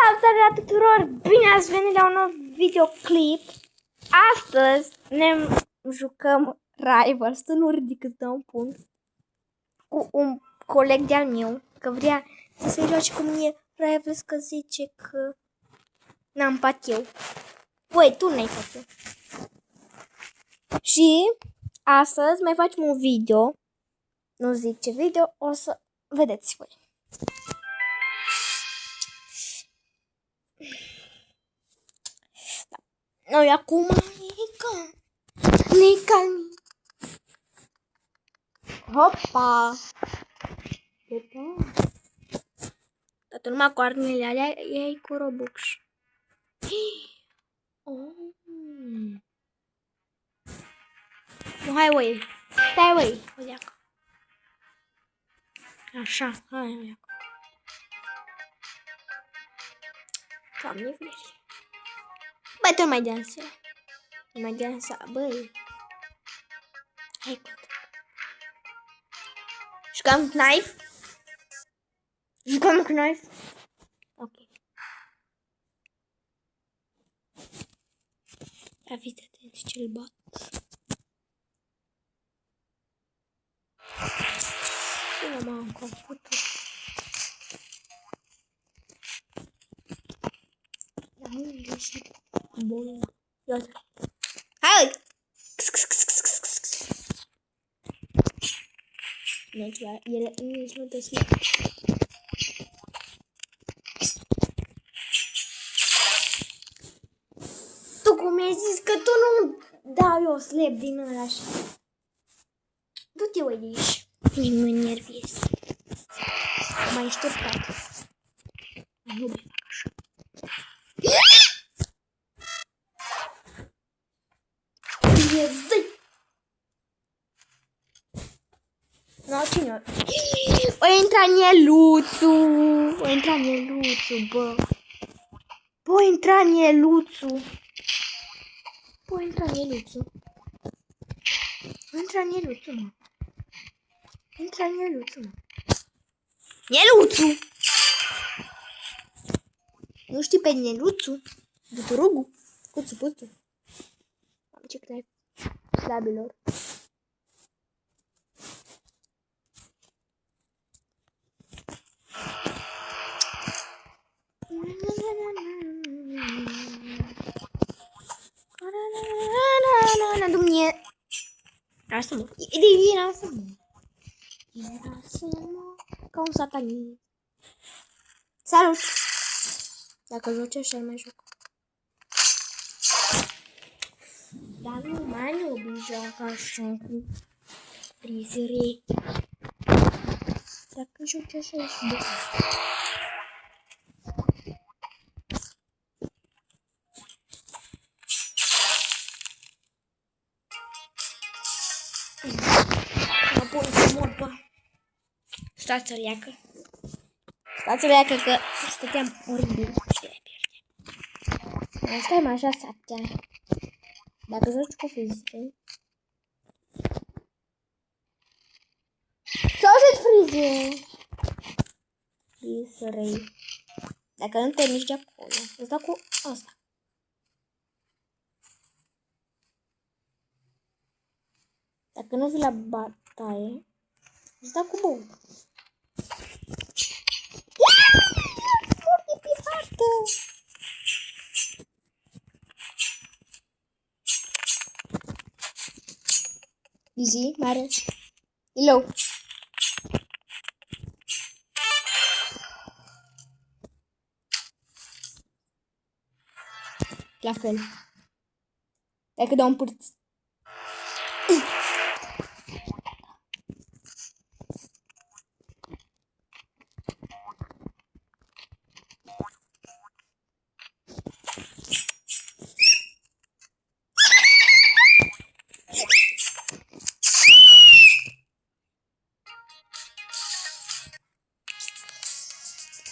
Salutare tuturor! Bine ați venit la un nou videoclip! Astăzi ne jucăm Rivals, nu ridic să dau un punct, cu un coleg de-al meu, că vrea să se joace cu mine Rivals, că zice că n-am pateu. Băi, tu n-ai pateu. Și astăzi mai facem un video, nu zic ce video, o să vedeți voi. Noi acum, Nica. Hopa! Toată lumea cu armele alea e cu Robux. Oh. Nu, hai, oi. Stai, oi. Așa, hai, oi. Doamne, vezi. Băi, tu mai dansa. Mai dansa, băi. Hai, jucăm knife? Jucăm knife? Ok. Fiți atenți ce-l bat. Eu m-am confut. Hai! Ele nici nu te slăb. Tu cum mi-ai zis că tu nu dau eu slab din ăla așa. Du-te, oi, de aici. Mă nerviez. Mai ești turcat. Nu mai fac așa. No, cine? O intra Nieluțu. O intra Nieluțu, bă. Bă, o intra Nieluțu. Bă, o intra Nieluțu. O intra Nieluțu, mă. Intra Nieluțu, mă. Nieluțu! Nu știi pe Nieluțu? Duturugu? Cuțu-puțu. Am ce crezi slabilor. Dumnie. Lasă-mă. Lasă-mă. Lasă-mă. Ca un satanist. Salut! Dacă joci așa, mai joc. Dar nu mai obijoc așa cu prizere. Dacă joci așa, ești bun. Apoi să mor, bă. Stați să leacă. Stați să leacă că stăteam oribil și de-aia pierde. Stai mă așa, saptea. Dacă joci cu frize. S-au auzit frize. Frizerei. Dacă nu te miști de acolo, îți dau cu asta. Dacă nu vii la bataie, îți dau cu bou. Mor de pe hartă! Easy, mare. Hello. La fel. Dacă dau un pârț.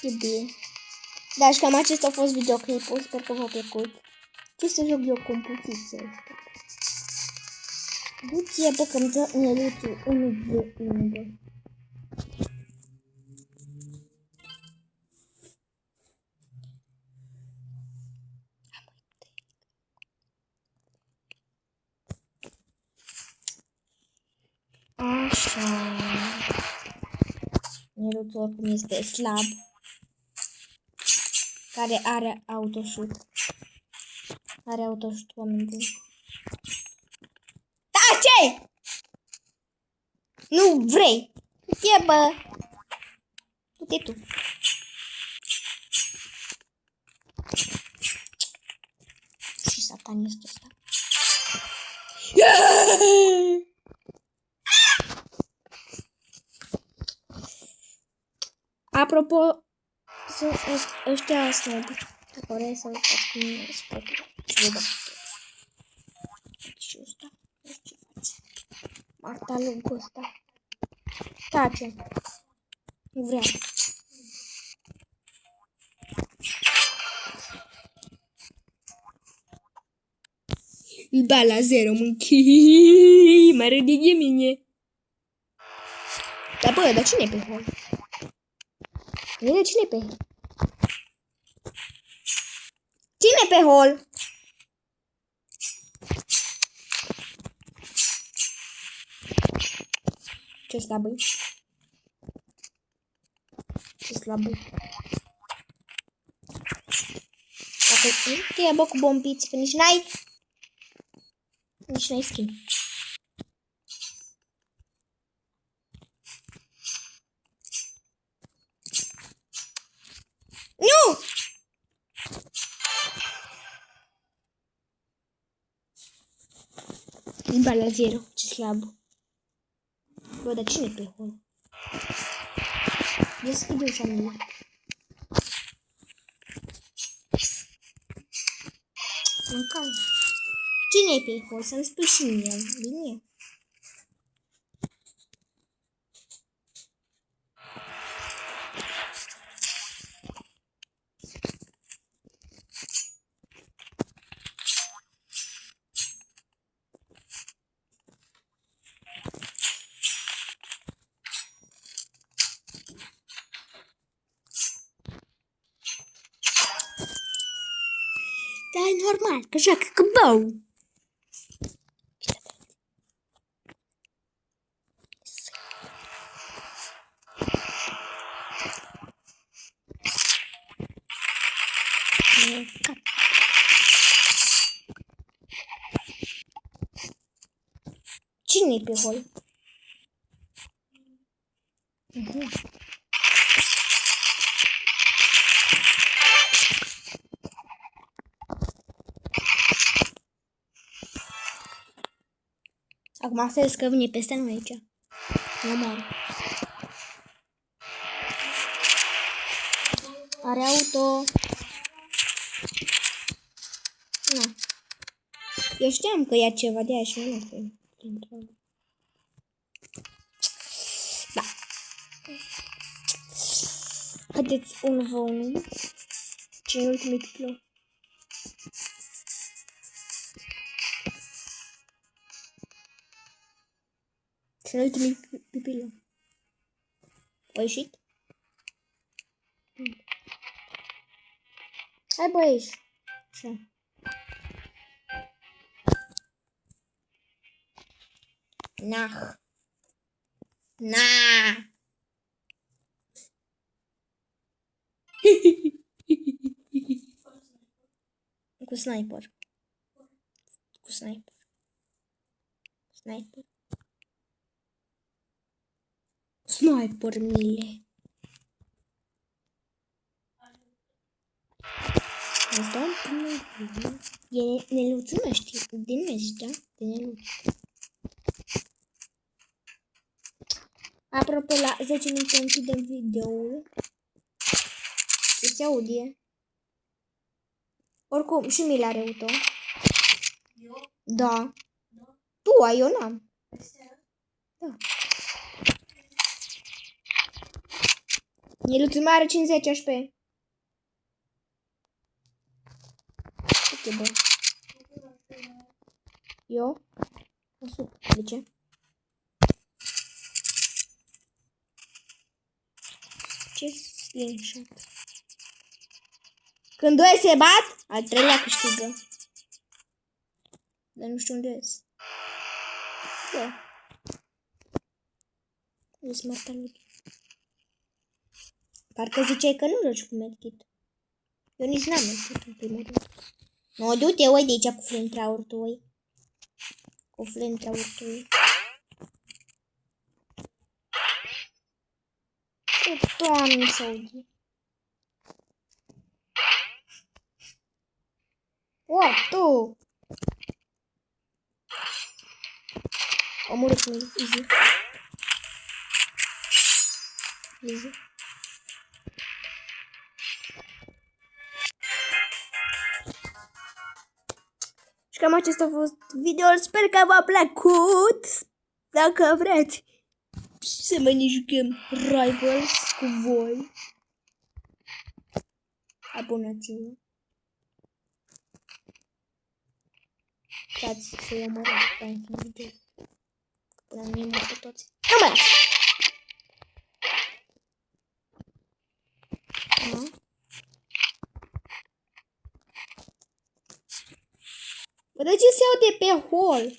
E bine. Dar și cam acesta a fost videoclipul. Sper că v-a plăcut. Ce să joc eu cu puțiță ăsta? Du-ți-e, bă, că-mi dă Nieluțu 1 bă. Neluț oricum este slab. Care are autoshoot. Are autoshoot, oameni buni. Da, ce? Nu vrei. E, bă. Du-te tu. Și satan este ăsta. Apropo, sunt ăștia snoburi. Dacă vrei să faci cu mine, spre ce vă și ăsta, nu știu ce face. Marta lungul ăsta. Tace. Nu vrea. Îl ba la 0, mânchi. Mă râde de mine. Dar bă, dar cine e pe hol? Cine e pe hol? Cine pe hol? Ce slabă -i? Ce slabă -i? Dacă nu te ia bă cu bombiți, că nici n-ai skin. Nu! Ba la 0, ce slab. Bă, dar cine pe hol? Deschide ușa mea. Cine e pe hol? Să-mi spui și mie. Bine? Da, e normal, că joacă cu bău. Cine e pe hol? Acum să că vine peste noi aici. Nu mor. Are auto. Nu. Eu știam că ia ceva de aia și nu fi. Da. Haideți 1v1. Cine ultimul titlu? Cine ultimul pipilă? A ieșit? Hai bă, ieși. Așa. Nah. Nah. Cu sniper. Cu sniper. Sniper. Sniper, mile. Îți dau primul. E Neluțul mă știi. De nume zici, da? De Neluț. Apropo, la 10 minute închidem videoul. Ce se aude. Oricum, și mi l-a reută. Eu? Da. Tu ai, eu n-am. Da. Neluțul mai are 50 HP. Ok, bă. Eu? De ce? Ce slingshot? Când doi se bat, al treilea câștigă. Dar nu știu unde ies. Da. E smart al lui. Parcă ziceai că nu joci cu medkit. Eu nici n-am medkit în primul rând. Nu, du-te, uite de aici cu flamethrower tu, ui. Cu flamethrower tu, ui. Doamne, Saudi. What, tu? Omorât cu mine, easy. Easy. Și cam acesta a fost videoul. Sper că v-a plăcut. Dacă vreți să mai ne jucăm Rivals cu voi, abonați-vă. Dați să-i omorăm pe în video. Până nu-i mor pe toți. Nu mai las! Bă, de ce se aude pe hol?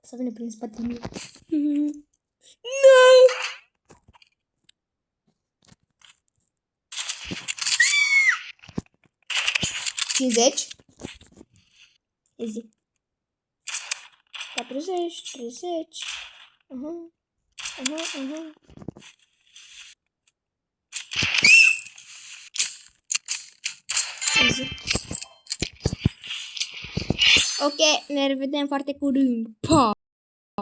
Să vină prin spatele meu. No! 50. Easy. 40, 30. Easy. Ok, ne revedem foarte curând. Pa!